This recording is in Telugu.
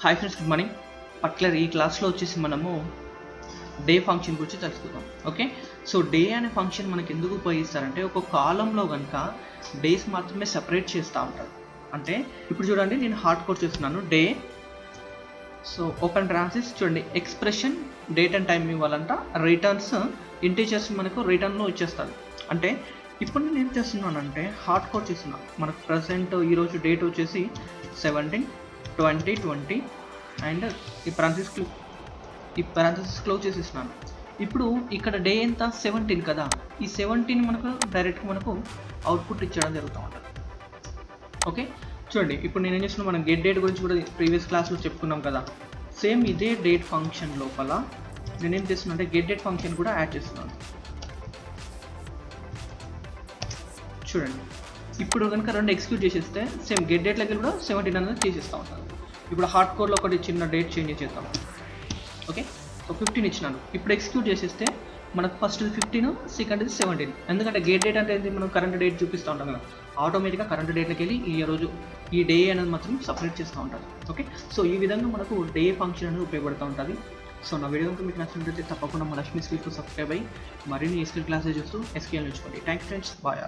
Hi friends, good morning. Particular ఈ క్లాస్లో వచ్చేసి మనము డే ఫంక్షన్ గురించి తెలుసుకుందాం. ఓకే, సో డే అనే ఫంక్షన్ మనకి ఎందుకు ఉపయోగిస్తారంటే ఒక కాలంలో కనుక డేస్ మాత్రమే సెపరేట్ చేస్తూ ఉంటారు. అంటే ఇప్పుడు చూడండి, నేను హార్డ్ కోడ్ చేస్తున్నాను డే. సో ఓపెన్ బ్రాకెట్స్ చూడండి, ఎక్స్ప్రెషన్ డేట్ అండ్ టైం ఇవ్వాలంట, రిటర్న్స్ ఇంటీజర్స్ మనకు రిటర్న్లో ఇచ్చేస్తారు. అంటే ఇప్పుడు నేను ఏం చేస్తున్నానంటే హార్డ్ కోడ్ చేస్తున్నాను. మనకు ప్రజెంట్ ఈరోజు డేట్ వచ్చేసి 17/20/20 అండ్ ఈ పారాంథసిస్ క్లోజ్ చేసేస్తున్నాను. ఇప్పుడు ఇక్కడ డే ఎంత 17 కదా, ఈ 17 మనకు డైరెక్ట్గా మనకు అవుట్పుట్ ఇచ్చడం జరుగుతూ ఉంటుంది. ఓకే, చూడండి ఇప్పుడు నేను ఏం చేస్తున్నాను, మనం గెట్ డేట్ గురించి కూడా ప్రీవియస్ క్లాస్లో చెప్పుకున్నాం కదా. సేమ్ ఇదే డేట్ ఫంక్షన్ లోపల నేనేం చేస్తున్నా అంటే గెట్ డేట్ ఫంక్షన్ కూడా యాడ్ చేస్తున్నాను. చూడండి, ఇప్పుడు కనుక రెండు ఎగ్జిక్యూట్ చేసేస్తే సేమ్ గెట్ డేట్ లెక్క కూడా 17 అనేది చేసేస్తూ ఉంటాను. ఇప్పుడు హార్డ్ కోర్లో ఒకటి చిన్న డేట్ చేంజ్ చేద్దాం. ఓకే, సో 15 ఇచ్చినాను. ఇప్పుడు ఎగ్జిక్యూట్ చేసేస్తే మనకు ఫస్ట్ 15, సెకండ్ 17. ఎందుకంటే గెట్ డేట్ అంటే ఏంటి, మనం కరెంట్ డేట్ చూపిస్తూ ఉంటాం కదా, ఆటోమేటిక్గా కరెంట్ డేట్లోకి వెళ్ళి ఈ డే అనేది మాత్రం సపరేట్ చేస్తూ ఉంటుంది. ఓకే, సో ఈ విధంగా మనకు డే ఫంక్షన్ అనేది ఉపయోగపడుతూ ఉంటుంది. సో నా వీడియో కనుక మీకు నచ్చినట్లయితే తప్పకుండా మా లక్ష్మీ స్కిల్స్కు సబ్స్క్రైబ్ అయ్యి మరిన్ని స్కిల్ క్లాసెస్ చూస్తూ ఎస్కేఎల్ నేర్చుకోండి. Thank you friends, bye.